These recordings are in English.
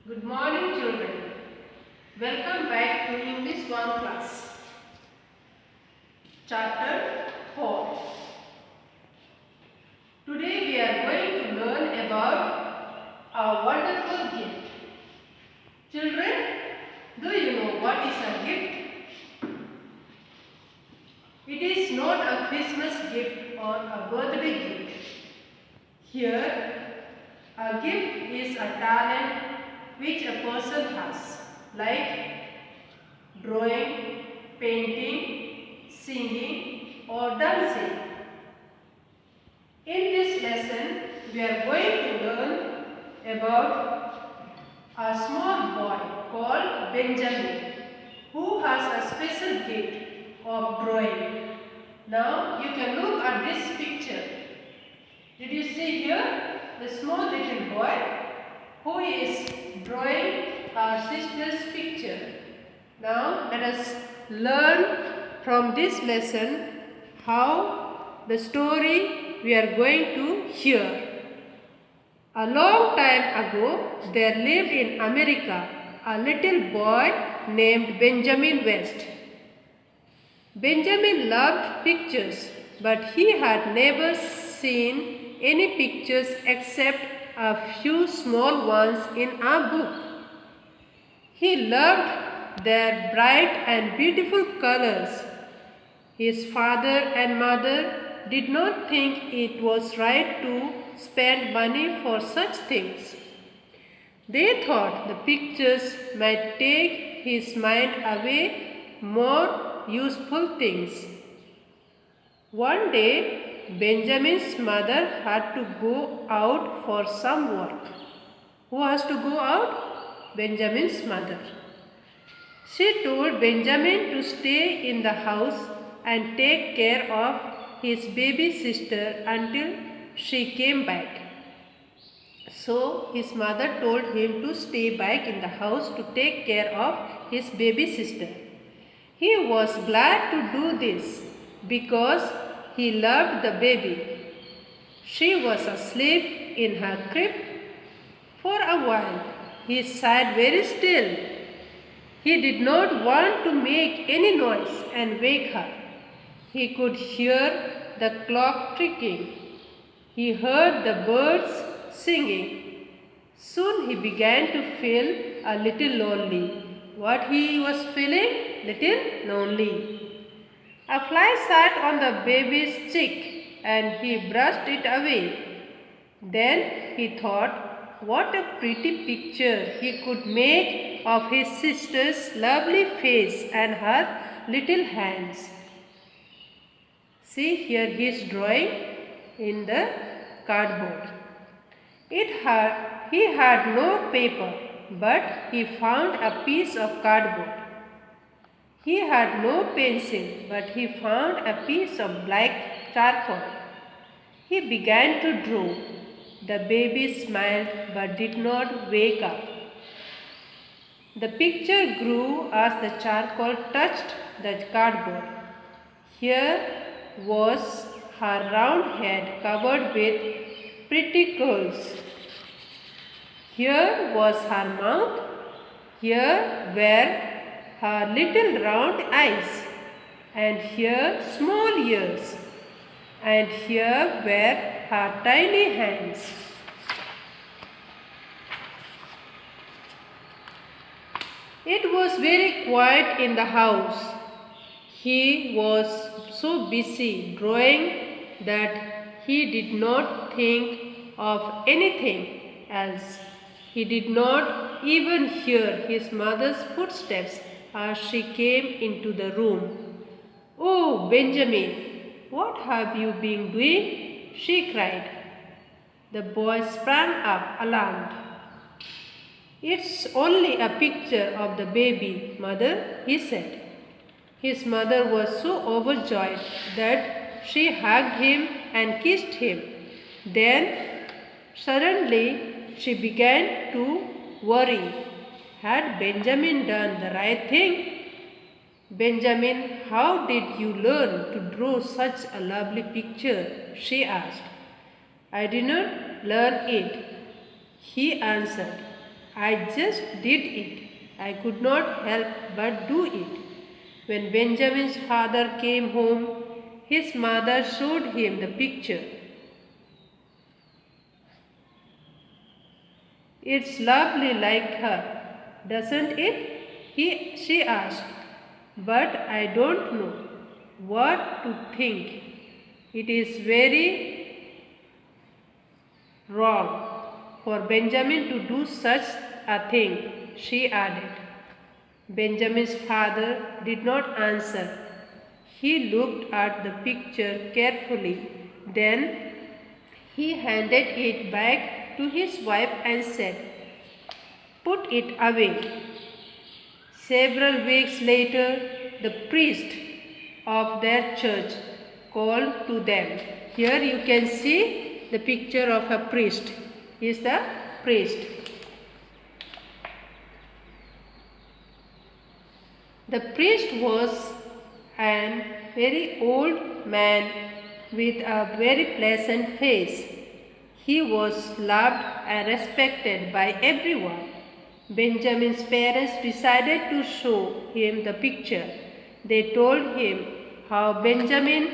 Good morning, children. Welcome back to English 1 class. Chapter 4. Today we are going to learn about a wonderful gift. Children, do you know what is a gift? It is not a Christmas gift or a birthday gift. Here, a gift is a talent which a person has, like drawing, painting, singing or dancing. In this lesson, we are going to learn about a small boy called Benjamin who has a special gift of drawing. Now you can look at this picture. Did you see here the small little boy who is drawing our sister's picture? Now let us learn from this lesson how the story we are going to hear. A long time ago, there lived in America a little boy named Benjamin West. Benjamin loved pictures, but he had never seen any pictures except a few small ones in a book. He loved their bright and beautiful colors. His father and mother did not think it was right to spend money for such things. They thought the pictures might take his mind away more useful things. One day, Benjamin's mother had to go out for some work. Who has to go out? Benjamin's mother. She told Benjamin to stay in the house and take care of his baby sister until she came back. So his mother told him to stay back in the house to take care of his baby sister. He was glad to do this because he loved the baby. She was asleep in her crib. For a while, he sat very still. He did not want to make any noise and wake her. He could hear the clock ticking. He heard the birds singing. Soon he began to feel a little lonely. What he was feeling? Little lonely. A fly sat on the baby's cheek and he brushed it away. Then he thought what a pretty picture he could make of his sister's lovely face and her little hands. See, here he is drawing in the cardboard. He had no paper, but he found a piece of cardboard. He had no pencil, but he found a piece of black charcoal. He began to draw. The baby smiled but did not wake up. The picture grew as the charcoal touched the cardboard. Here was her round head covered with pretty curls. Here was her mouth. Here were her little round eyes. And here small ears. And here were her tiny hands. It was very quiet in the house. He was so busy drawing that he did not think of anything else. He did not even hear his mother's footsteps as she came into the room. "Oh, Benjamin, what have you been doing?" she cried. The boy sprang up, alarmed. "It's only a picture of the baby, mother," he said. His mother was so overjoyed that she hugged him and kissed him. Then, suddenly, she began to worry. Had Benjamin done the right thing? "Benjamin, how did you learn to draw such a lovely picture?" she asked. "I did not learn it," he answered. I just did it. I could not help but do it. When Benjamin's father came home, his mother showed him the picture. It's lovely like her, doesn't it? She asked. But I don't know what to think. It is very wrong for Benjamin to do such a thing, she added. Benjamin's father did not answer. He looked at the picture carefully. Then he handed it back to his wife and said, "Put it away." Several weeks later, the priest of their church called to them. Here you can see the picture of a priest. He is the priest. The priest was a very old man with a very pleasant face. He was loved and respected by everyone. Benjamin's parents decided to show him the picture. They told him how Benjamin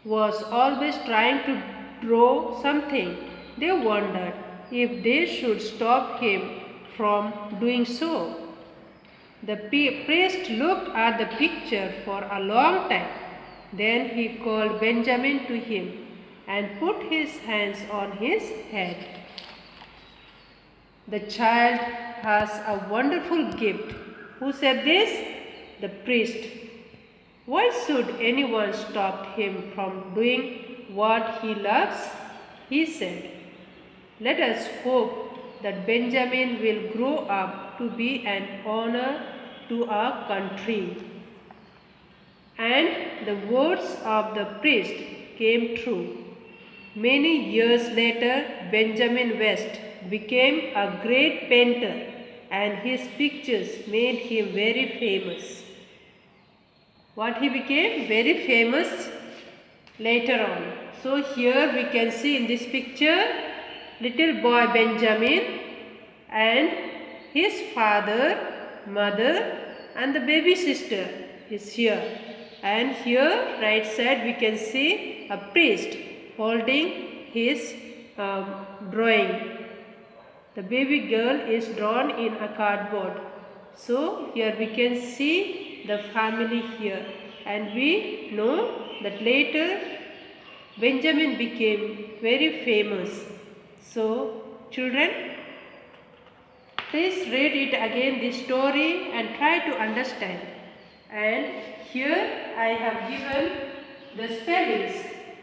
was always trying to draw something. They wondered if they should stop him from doing so. The priest looked at the picture for a long time. Then he called Benjamin to him and put his hands on his head. "The child has a wonderful gift." Who said this? The priest. "Why should anyone stop him from doing what he loves?" He said. "Let us hope that Benjamin will grow up to be an honor to our country." And the words of the priest came true. Many years later, Benjamin West became a great painter, and his pictures made him very famous. What he became? Very famous later on. So here we can see in this picture, little boy Benjamin and his father, mother and the baby sister is here. And here right side we can see a priest holding his drawing. The baby girl is drawn in a cardboard. So here we can see the family here, and we know that later Benjamin became very famous. So children, please read it again, this story, and try to understand. And here I have given the spellings.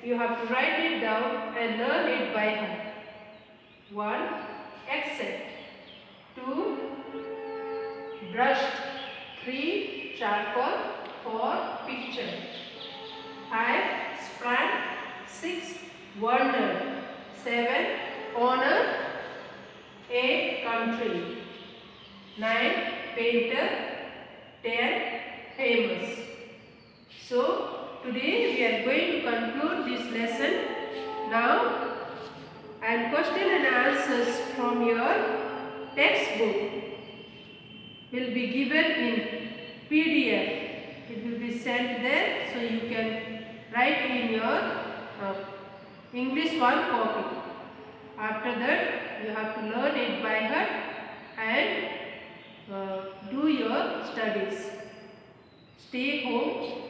You have to write it down and learn it by heart. 1. Accept. 2. Brushed. 3. Charcoal. 4. Picture. 5. Sprang. 6. Wandered. 7. Honor. 8. Country. 9. Painter. 10. Famous. So today we are going to conclude this lesson now, and question and answers from your textbook will be given in PDF. It will be sent there, so you can write in your English one copy. After that you have to learn it by heart and do your studies. Stay home.